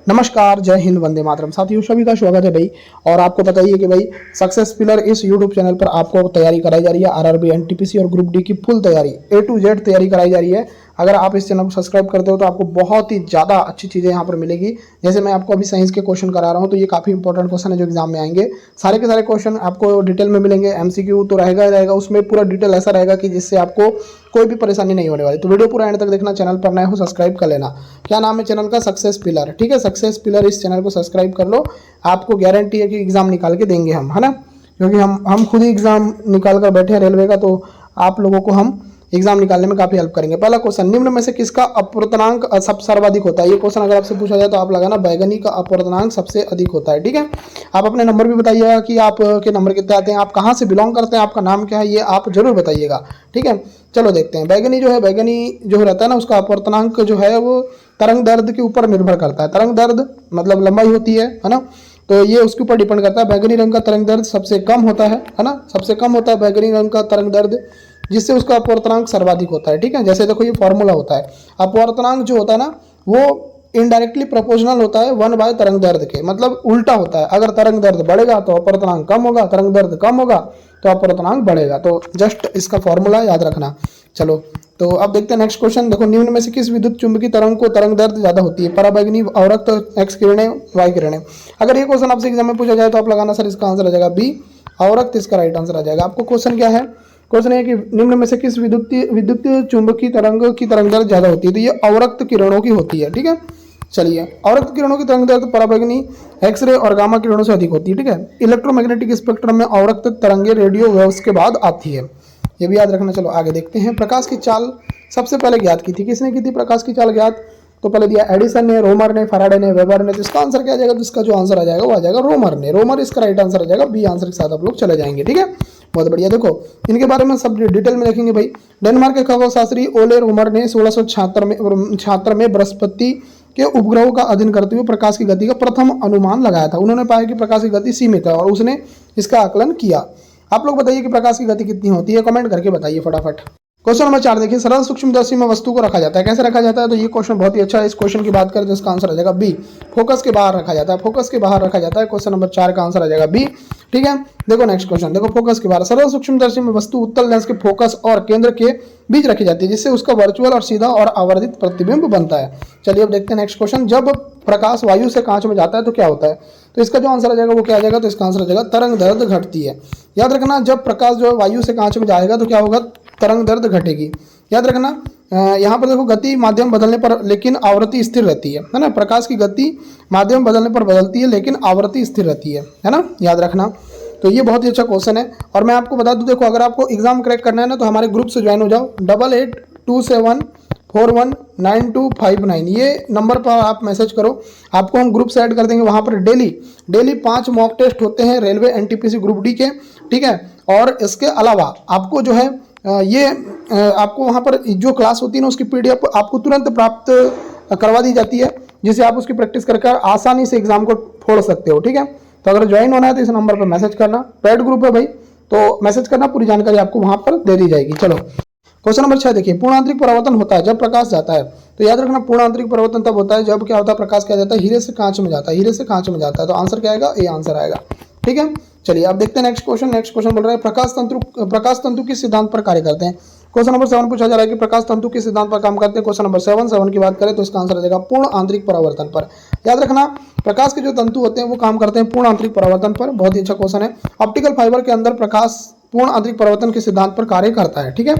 नमस्कार, जय हिंद, वंदे मातरम। साथियों सभी का स्वागत है भाई। और आपको पता ही है कि भाई सक्सेस पिलर इस यूट्यूब चैनल पर आपको तैयारी कराई जा रही है। आरआरबी, एनटीपीसी और ग्रुप डी की फुल तैयारी A to Z तैयारी कराई जा रही है। अगर आप इस चैनल को सब्सक्राइब करते हो तो आपको बहुत ही ज़्यादा अच्छी चीज़ें यहाँ पर मिलेगी। जैसे मैं आपको अभी साइंस के क्वेश्चन करा रहा हूँ, तो ये काफ़ी इंपॉर्टेंट क्वेश्चन है जो एग्जाम में आएंगे। सारे के सारे क्वेश्चन आपको डिटेल में मिलेंगे। एमसीक्यू तो रहेगा ही रहेगा, उसमें पूरा डिटेल ऐसा रहेगा कि जिससे आपको कोई भी परेशानी नहीं होने वाली। तो वीडियो पूरा एंड तक देखना। चैनल पर नए हो सब्सक्राइब कर लेना। क्या नाम है चैनल का? Success pillar. ठीक है, सक्सेस पिलर इस चैनल को सब्सक्राइब कर लो। आपको गारंटी है कि एग्जाम निकाल के देंगे हम, है ना, क्योंकि हम खुद ही एग्जाम निकाल कर बैठे हैं रेलवे का। तो आप लोगों को हम एग्जाम निकालने में काफी हेल्प करेंगे। पहला क्वेश्चन, निम्न में से किसका अपवर्तनांक सब सर्वाधिक होता है? ये क्वेश्चन अगर आपसे पूछा जाए तो आप लगाना बैगनी का अपवर्तनांक सबसे अधिक होता है। ठीक है, आप अपने नंबर भी बताइएगा कि आपके नंबर कितने आते हैं, आप कहाँ से बिलोंग करते हैं, आपका नाम क्या है, ये आप जरूर बताइएगा। ठीक है, चलो देखते हैं। बैगनी जो है, बैगनी जो रहता है ना, उसका अपवर्तनांक जो है वो तरंग दैर्ध्य के ऊपर निर्भर करता है। तरंग दैर्ध्य मतलब लंबाई होती है ना, तो ये उसके ऊपर डिपेंड करता है। बैगनी रंग का तरंग दैर्ध्य सबसे कम होता है ना, सबसे कम होता है बैगनी रंग का तरंग दैर्ध्य, जिससे उसका अपवर्तनांक सर्वाधिक होता है। ठीक है, जैसे देखो ये फॉर्मूला होता है। अपवर्तनांक जो होता है ना, वो इनडायरेक्टली प्रोपोर्शनल होता है 1 बाय तरंग दैर्ध्य के, मतलब उल्टा होता है। अगर तरंग दैर्ध्य बढ़ेगा तो अपवर्तनांक कम होगा, तरंग दैर्ध्य कम होगा तो अपवर्तनांक बढ़ेगा। तो जस्ट इसका फॉर्मूला याद रखना। चलो तो अब देखते हैं नेक्स्ट क्वेश्चन। देखो, निम्न में से किस विद्युत चुंबकीय तरंग को तरंग दैर्ध्य ज्यादा होती है? पराबैंगनी, अवरक्त, एक्स किरणें, वाई किरणें। अगर ये क्वेश्चन आपसे एग्जाम में पूछा जाए तो आप लगाना सर इसका आंसर आ जाएगा बी, अवरक्त इसका राइट आंसर आ जाएगा। आपको क्वेश्चन क्या है? क्वेश्चन है कि निम्न में से किस विद्युत चुंबकीय तरंग की तरंग दैर्ध्य ज्यादा होती है? तो ये अवरक्त किरणों की होती है। ठीक है, चलिए, अवरक्त किरणों की तरंग दैर्ध्य पराबैंगनी, एक्सरे और गामा किरणों से अधिक होती है। ठीक है, इलेक्ट्रोमैग्नेटिक स्पेक्ट्रम में अवरक्त तरंगे रेडियो वेव्स के बाद आती है, ये भी याद रखना। चलो आगे देखते हैं। प्रकाश की चाल सबसे पहले ज्ञात की थी, किसने की थी प्रकाश की चाल ज्ञात? तो पहले दिया एडिसन ने, रोमर ने, फैराडे ने, वेबर ने। तो इसका आंसर क्या आ जाएगा? तो इसका जो आंसर आ जाएगा वो आ जाएगा रोमर ने। रोमर इसका राइट आंसर आ जाएगा। बी आंसर के साथ आप लोग चले जाएंगे। ठीक है, बहुत बढ़िया। देखो इनके बारे में सब डिटेल में देखेंगे भाई। डेनमार्क के खगोलशास्त्री ओले रोमर ने 1676 में बृहस्पति के उपग्रहों का अध्ययन करते हुए प्रकाश की गति का प्रथम अनुमान लगाया था। उन्होंने पाया कि प्रकाश की गति सीमित है और उसने इसका आकलन किया। आप लोग बताइए कि प्रकाश की गति कितनी होती है, कमेंट करके बताइए फटाफट। क्वेश्चन नंबर 4 देखिए, सरल सूक्ष्मदर्शी में वस्तु को रखा जाता है, कैसे रखा जाता है? तो ये क्वेश्चन बहुत ही अच्छा है। इस क्वेश्चन की बात करें तो इसका आंसर आ जाएगा बी, फोकस के बाहर रखा जाता है। फोकस के बाहर रखा जाता है। क्वेश्चन नंबर 4 का आंसर आ जाएगा बी। ठीक है, देखो नेक्स्ट क्वेश्चन। देखो, फोकस के बाहर सरल सूक्ष्मदर्शी में वस्तु उत्तल लेंस के फोकस और केंद्र के बीच रखी जाती है, जिससे उसका वर्चुअल और सीधा और आवर्धित प्रतिबिंब बनता है। चलिए अब देखते हैं नेक्स्ट क्वेश्चन। जब प्रकाश वायु से कांच में जाता है तो क्या होता है? तो इसका जो आंसर आ जाएगा वो क्या आ जाएगा? तो इसका आंसर आ जाएगा तरंग दैर्ध्य घटती है। याद रखना, जब प्रकाश जो है वायु से कांच में जाएगा तो क्या होगा? तरंग दैर्ध्य घटेगी। याद रखना, यहाँ पर देखो गति माध्यम बदलने पर लेकिन आवृत्ति स्थिर रहती है ना। प्रकाश की गति माध्यम बदलने पर बदलती है लेकिन आवृत्ति स्थिर रहती है ना, याद रखना। तो ये बहुत ही अच्छा क्वेश्चन है। और मैं आपको बता दूं, देखो अगर आपको एग्जाम क्रैक करना है ना तो हमारे ग्रुप से ज्वाइन हो जाओ। 8827419259 ये नंबर पर आप मैसेज करो, आपको हम ग्रुप से ऐड कर देंगे। वहाँ पर डेली 5 मॉक टेस्ट होते हैं रेलवे एनटीपीसी ग्रुप डी के। ठीक है, और इसके अलावा आपको जो है आपको वहाँ पर जो क्लास होती है ना उसकी पीडीएफ आपको तुरंत प्राप्त करवा दी जाती है, जिसे आप उसकी प्रैक्टिस करके आसानी से एग्जाम को फोड़ सकते हो। ठीक है, तो अगर ज्वाइन होना है तो इस नंबर पर मैसेज करना। पेड ग्रुप है भाई, तो मैसेज करना, पूरी जानकारी आपको वहाँ पर दे दी जाएगी। चलो क्वेश्चन नंबर 6 देखिए, पूर्ण आंतरिक परावर्तन होता है जब प्रकाश जाता है। तो याद रखना, पूर्ण आंतरिक परावर्तन तब होता है जब क्या होता है? प्रकाश क्या जाता है? हीरे से कांच में जाता है। हीरे से कांच में जाता है। तो आंसर क्या आएगा? ए आंसर आएगा। ठीक है, चलिए अब देखते हैं नेक्स्ट क्वेश्चन। नेक्स्ट क्वेश्चन बोल रहा है प्रकाश तंतु किस सिद्धांत पर कार्य करते हैं? क्वेश्चन नंबर 7 पूछा जा रहा है कि प्रकाश तंतु किस सिद्धांत पर काम करते हैं। क्वेश्चन नंबर 7 की बात करें तो इसका आंसर आ जाएगा पूर्ण आंतरिक परावर्तन पर। याद रखना, प्रकाश के जो तंतु होते हैं वो काम करते हैं पूर्ण आंतरिक परावर्तन पर। बहुत ही अच्छा क्वेश्चन है। ऑप्टिकल फाइबर के अंदर प्रकाश पूर्ण आंतरिक परावर्तन के सिद्धांत पर कार्य करता है। ठीक है,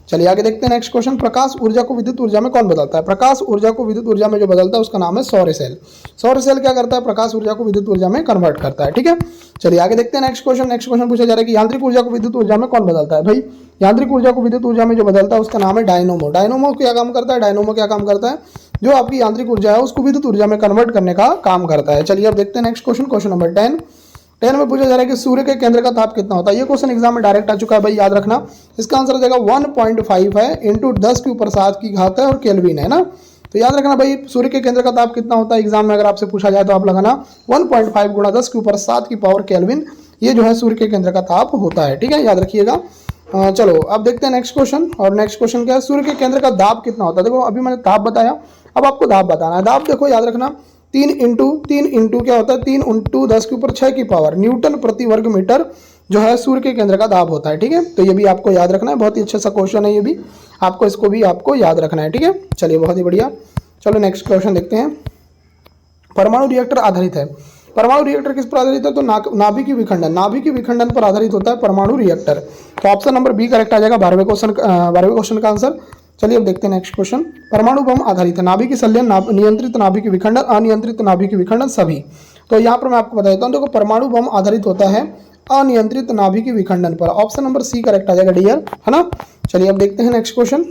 चलिए आगे देखते हैं नेक्स्ट क्वेश्चन। प्रकाश ऊर्जा को विद्युत ऊर्जा में कौन बदलता है? प्रकाश ऊर्जा को विद्युत ऊर्जा में जो बदलता है उसका नाम है सौर सेल। सौर सेल क्या करता है? प्रकाश ऊर्जा को विद्युत ऊर्जा में कन्वर्ट करता है। ठीक है, चलिए आगे देखते हैं नेक्स्ट क्वेश्चन। नेक्स्ट क्वेश्चन पूछा जा रहा है कि यांत्रिक ऊर्जा को विद्युत ऊर्जा में कौन बदलता है? भाई यांत्रिक ऊर्जा को विद्युत ऊर्जा में जो बदलता है उसका नाम है डायनोमो। डायनोमो क्या काम करता है? डायनोमो क्या काम करता है? जो आपकी यांत्रिक ऊर्जा है उसको विद्युत ऊर्जा में कन्वर्ट करने का काम करता है। चलिए अब देखते हैं नेक्स्ट क्वेश्चन। क्वेश्चन नंबर 10 में पूछा जा रहा है कि सूर्य के केंद्र का ताप कितना होता है? ये क्वेश्चन एग्जाम में डायरेक्ट आ चुका है भाई, याद रखना। इसका आंसर आ जाएगा 1.5 है, इंटू 10 की ऊपर 7 की घात है और केल्विन है ना। तो याद रखना भाई, सूर्य के केंद्र का ताप कितना होता है एग्जाम में अगर आपसे पूछा जाए तो आप लगाना 1.5 गुणा 10 के ऊपर 7 की पावर केल्विन। ये जो है सूर्य के केंद्र का ताप होता है। ठीक है, याद रखिएगा। चलो अब देखते हैं नेक्स्ट क्वेश्चन। और नेक्स्ट क्वेश्चन क्या है? सूर्य के केंद्र का दाब कितना होता है? देखो अभी मैंने ताप बताया, अब आपको दाब बताना है। दाब देखो याद रखना, 3 इंटू क्या होता है, 3 × 10⁻⁶ की पावर न्यूटन प्रति वर्ग मीटर जो है सूर्य के केंद्र का दाब होता है। ठीक है, तो ये भी आपको याद रखना है, बहुत ही अच्छा सा क्वेश्चन है ये भी, आपको इसको भी आपको याद रखना है। ठीक है, चलिए बहुत ही बढ़िया। चलो नेक्स्ट क्वेश्चन देखते हैं। परमाणु रिएक्टर आधारित है, परमाणु रिएक्टर किस पर आधारित है, तो नाभिकीय विखंडन, नाभिकीय विखंडन पर आधारित होता है परमाणु रिएक्टर। तो ऑप्शन नंबर बी करेक्ट आ जाएगा 12वें क्वेश्चन का आंसर। चलिए अब देखते हैं नेक्स्ट क्वेश्चन। परमाणु बम आधारित है, नाभिकीय संलयन, नियंत्रित नाभिकीय विखंडन, अनियंत्रित नाभिकीय विखंडन सभी। तो यहाँ पर मैं आपको बता देता हूँ, देखो परमाणु बम आधारित होता है अनियंत्रित नाभिकीय विखंडन पर, ऑप्शन नंबर सी करेक्ट आ जाएगा डियर, है ना। चलिए अब देखते हैं नेक्स्ट क्वेश्चन,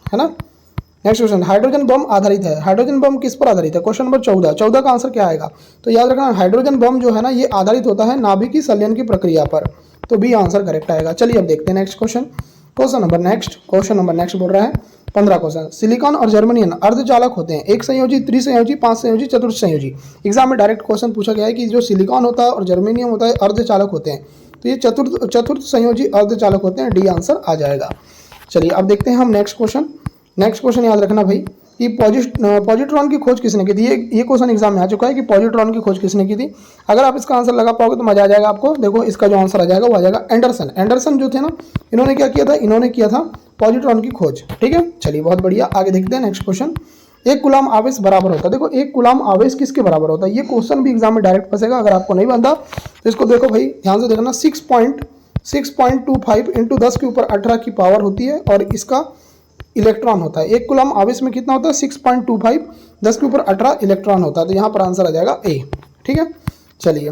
है ना। नेक्स्ट क्वेश्चन, हाइड्रोजन बम आधारित है, हाइड्रोजन बम किस पर आधारित है, क्वेश्चन नंबर 14 का आंसर क्या आएगा, तो याद रखना हाइड्रोजन बम जो है ना ये आधारित होता है नाभिकीय संलयन की प्रक्रिया पर, तो बी आंसर करेक्ट आएगा। चलिए अब देखते हैं next question. Question number next बोल रहा है 15 क्वेश्चन, सिलिकॉन और जर्मेनियम अर्धचालक होते हैं, एक संयोजी, त्रिसंयोजी, 5 संयोजी, चतुर्थ संयोजी। एग्जाम में डायरेक्ट क्वेश्चन पूछा गया है कि जो सिलिकॉन होता है और जर्मेनियम होता है अर्धचालक होते हैं, तो ये चतुर्थ संयोजी अर्धचालक होते हैं, डी आंसर आ जाएगा। चलिए अब देखते हैं हम नेक्स्ट क्वेश्चन याद रखना भाई कि पॉजिट्रॉन की खोज किसने की थी, ये क्वेश्चन एग्जाम में आ चुका है कि पॉजिट्रॉन की खोज किसने की थी। अगर आप इसका आंसर लगा पाओगे तो मजा आ जाएगा आपको। देखो इसका जो आंसर आ जाएगा वो आ जाएगा एंडरसन जो थे ना, इन्होंने क्या किया था, इन्होंने किया था पॉजिट्रॉन की खोज। ठीक है, चलिए बहुत बढ़िया, आगे देखते हैं नेक्स्ट क्वेश्चन। एक कूलाम आवेश बराबर होता है, देखो एक कूलाम आवेश किसके बराबर होता है, ये क्वेश्चन भी एग्जाम में डायरेक्ट फंसेगा, अगर आपको नहीं बनता तो इसको देखो भाई ध्यान से देखना। 6.25 × 10⁻18 की पावर होती है और इसका इलेक्ट्रॉन होता है। एक कूलम आवेश में कितना होता है, 6.25 10⁻18 इलेक्ट्रॉन होता है, तो यहाँ पर आंसर आ जाएगा ए। ठीक है, चलिए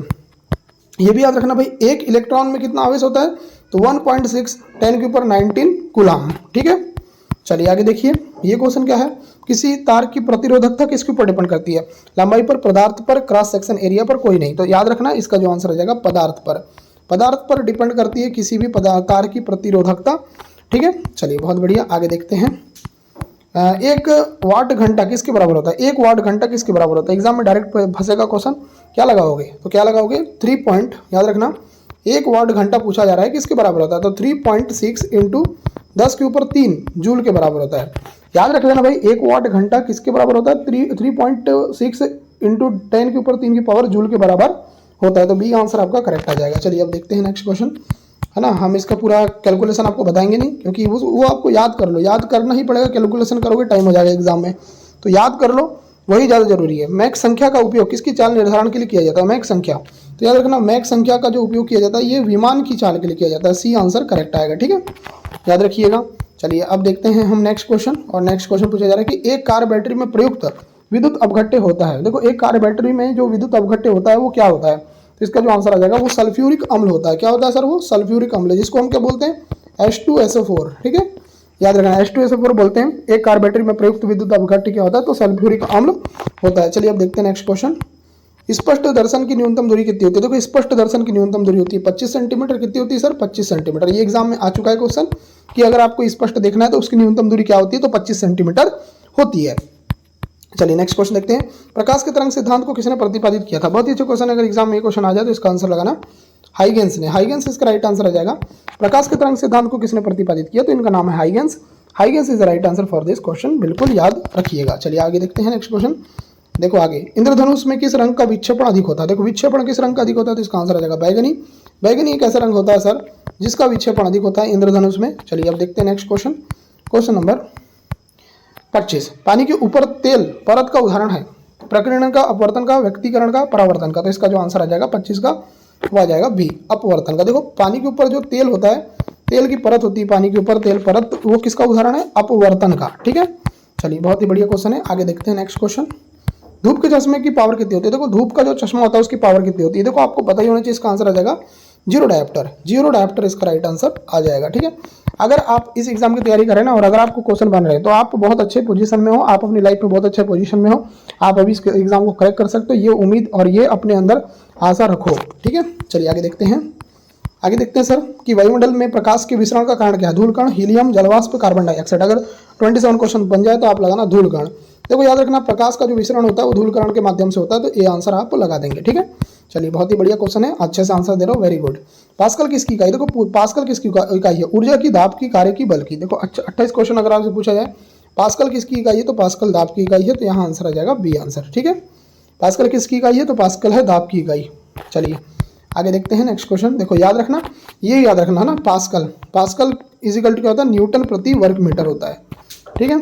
ये भी याद रखना भाई, एक इलेक्ट्रॉन में कितना आवेश होता है, तो 1.6 10⁻19 कूलम। ठीक है, चलिए आगे देखिए, ये क्वेश्चन क्या है, किसी तार की प्रतिरोधकता किसके ऊपर डिपेंड करती है, लंबाई पर, पदार्थ पर, क्रॉस सेक्शन एरिया पर, कोई नहीं। तो याद रखना इसका जो आंसर आ जाएगा पदार्थ पर डिपेंड करती है किसी भी तार की प्रतिरोधकता। ठीक है, चलिए बहुत बढ़िया, आगे देखते हैं। 1 वाट घंटा किसके बराबर होता है, 1 वाट घंटा किसके बराबर होता है, एग्जाम में डायरेक्ट फंसेगा क्वेश्चन, क्या लगाओगे, तो क्या लगाओगे 3 पॉइंट, याद रखना 1 वाट घंटा पूछा जा रहा है किसके बराबर होता है, तो 3.6 × 10⁻³ जूल के बराबर होता है। याद रख लेना भाई 1 वाट घंटा किसके बराबर होता है, 3.6 × 10⁻³ की पावर जूल के बराबर होता है, तो बी आंसर आपका करेक्ट आ जाएगा। चलिए अब देखते हैं नेक्स्ट क्वेश्चन, है ना। हम इसका पूरा कैलकुलेशन आपको बताएंगे नहीं, क्योंकि वो आपको याद कर लो, याद करना ही पड़ेगा, कैलकुलेशन करोगे टाइम हो जाएगा एग्जाम में, तो याद कर लो वही ज़्यादा जरूरी है। मैक संख्या का उपयोग किसकी चाल निर्धारण के लिए किया जाता है, मैक संख्या, तो याद रखना मैक संख्या का जो उपयोग किया जाता है ये विमान की चाल के लिए किया जाता है, सी आंसर करेक्ट आएगा। ठीक है, याद रखिएगा। चलिए अब देखते हैं हम नेक्स्ट क्वेश्चन, और नेक्स्ट क्वेश्चन पूछा जा रहा है कि एक कार बैटरी में प्रयुक्त विद्युत अपघट्य होता है। देखो एक कार बैटरी में जो विद्युत अपघट्य होता है वो क्या होता है, तो इसका जो आंसर आ जाएगा वो सल्फ्यूरिक अम्ल होता है। क्या होता है सर, वो सल्फ्यूरिक अम्ल, जिसको हम क्या बोलते हैं, H2SO4। ठीक है, याद रखना H2SO4 बोलते हैं। एक कार बैटरी में प्रयुक्त विद्युत अपघट्य क्या होता है, तो सल्फ्यूरिक अम्ल होता है। चलिए अब देखते हैं नेक्स्ट क्वेश्चन। स्पष्ट दर्शन की न्यूनतम दूरी कितनी होती है, देखो स्पष्ट दर्शन की न्यूनतम दूरी होती है 25 सेंटीमीटर। कितनी होती है सर, 25 सेंटीमीटर। ये एग्जाम में आ चुका है क्वेश्चन कि अगर आपको स्पष्ट देखना है तो उसकी न्यूनतम दूरी क्या होती है, तो 25 सेंटीमीटर होती है। चलिए नेक्स्ट क्वेश्चन देखते हैं। प्रकाश के तरंग सिद्धांत को किसने प्रतिपादित किया था, बहुत ही अच्छा क्वेश्चन, अगर एग्जाम में ये क्वेश्चन आ जाए तो इसका आंसर लगाना हाइगेंस ने, हाइगेंस इसका राइट आंसर आ जाएगा। प्रकाश के तरंग सिद्धांत को किसने प्रतिपादित किया, तो इनका नाम है Huygens. Huygens is the right answer for this question, बिल्कुल याद रखिएगा। चलिए आगे देखते हैं नेक्स्ट क्वेश्चन। देखो आगे, इंद्रधनुष में किस रंग का विक्षेपण अधिक होता है, देखो विक्षेपण किस रंग का अधिक होता है, तो इसका आंसर आ जाएगा बैगनी। बैगनी एक ऐसा रंग होता है सर जिसका विक्षेपण अधिक होता है इंद्रधनुष में। चलिए अब देखते हैं नेक्स्ट क्वेश्चन। क्वेश्चन नंबर 25, पानी के ऊपर तेल परत का उदाहरण है, प्रकीर्णन का, अपवर्तन का, व्यक्तीकरण का, परावर्तन का। तो इसका जो आंसर आ जाएगा 25 का वो आ जाएगा बी, अपवर्तन का। देखो पानी के ऊपर जो तेल होता है, तेल की परत होती है पानी के ऊपर, तेल परत, वो किसका उदाहरण है, अपवर्तन का। ठीक है, चलिए बहुत ही बढ़िया क्वेश्चन है, आगे देखते हैं नेक्स्ट क्वेश्चन। धूप के चश्मे की पावर कितनी होती है, देखो धूप का जो चश्मा होता है उसकी पावर कितनी होती है, देखो आपको पता ही होना चाहिए, इसका आंसर आ जाएगा 0 डायोप्टर। 0 डायोप्टर इसका राइट आंसर आ जाएगा। ठीक है, अगर आप इस एग्जाम की तैयारी करें ना, और अगर आपको क्वेश्चन बन रहे हैं तो आप बहुत अच्छे पोजीशन में हो, आप अपनी लाइफ में बहुत अच्छे पोजीशन में हो, आप अभी इस एग्जाम को क्रैक कर सकते हो, ये उम्मीद और ये अपने अंदर आशा रखो। ठीक है, चलिए आगे देखते हैं। आगे देखते हैं सर कि वायुमंडल में प्रकाश के विसरण का कारण क्या है, धूलकण, हीलियम, जलवाष्प, कार्बन डाइऑक्साइड। अगर 27 क्वेश्चन बन जाए तो आप लगाना धूलकण। देखो याद रखना प्रकाश का जो विसरण होता है वो धूलकण के माध्यम से होता है, तो ये आंसर आप लगा देंगे। ठीक है, चलिए बहुत ही बढ़िया क्वेश्चन है, अच्छे से आंसर दे रहे हो, वेरी गुड। पास्कल किसकी इकाई, देखो पास्कल किसकी इकाई है, ऊर्जा की, दाब की, कार्य की, बल की। देखो 28 क्वेश्चन अगर आपसे पूछा जाए पास्कल किसकी इकाई है, तो पास्कल दाब की इकाई है, तो यहाँ आंसर आ जाएगा बी आंसर। ठीक है, पास्कल किसकी इकाई है? तो पास्कल है दाब की इकाई। चलिए आगे देखते हैं नेक्स्ट क्वेश्चन। देखो याद रखना, ये याद रखना है ना, पास्कल इजिकल टू क्या होता है? न्यूटन प्रति वर्ग मीटर होता है। ठीक है,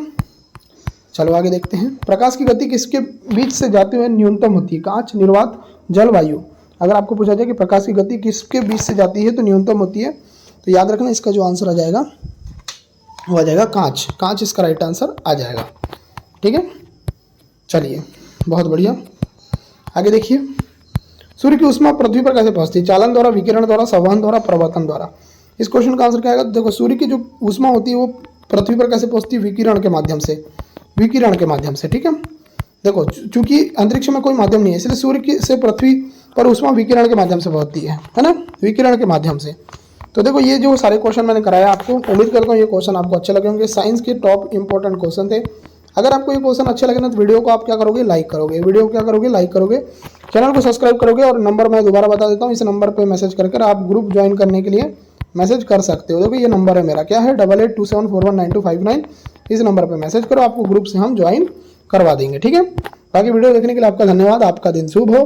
चलो आगे देखते हैं। प्रकाश की गति किसके बीच से जाते हुए न्यूनतम होती है? कांच, निर्वात, जल, वायु। अगर आपको पूछा जाए कि प्रकाश की गति किसके बीच से जाती है तो न्यूनतम होती है, तो याद रखना इसका जो आंसर आ जाएगा वो आ जाएगा कांच। कांच इसका राइट आंसर आ जाएगा। ठीक है, चलिए बहुत बढ़िया। आगे देखिए, सूर्य की ऊष्मा पृथ्वी पर कैसे पहुंचती है? चालन द्वारा, विकिरण द्वारा, संवहन द्वारा, प्रवर्तन द्वारा। इस क्वेश्चन का आंसर क्या आएगा? देखो सूर्य की जो ऊष्मा होती है वो पृथ्वी पर कैसे पहुंचती है? विकिरण के माध्यम से, विकिरण के माध्यम से। ठीक है, देखो चूंकि अंतरिक्ष में कोई माध्यम नहीं है इसलिए सूर्य की से पृथ्वी पर ऊष्मा विकिरण के माध्यम से पहुंचती है ना, विकिरण के माध्यम से। तो देखो ये जो सारे क्वेश्चन मैंने कराया आपको, उम्मीद करता हूँ ये क्वेश्चन आपको अच्छे लगे होंगे। साइंस के टॉप इंपॉर्टेंट क्वेश्चन थे। अगर आपको ये क्वेश्चन अच्छे लगे ना तो वीडियो को आप क्या करोगे? लाइक करोगे। वीडियो को क्या करोगे? लाइक करोगे। चैनल को सब्सक्राइब करोगे और नंबर मैं दोबारा बता देता हूँ, इस नंबर पर मैसेज करके आप ग्रुप ज्वाइन करने के लिए मैसेज कर सकते हो। देखो ये नंबर है मेरा, क्या है? 8827419259। इस नंबर पर मैसेज करो, आपको ग्रुप से हम ज्वाइन करवा देंगे। ठीक है, बाकी वीडियो देखने के लिए आपका धन्यवाद। आपका दिन शुभ हो।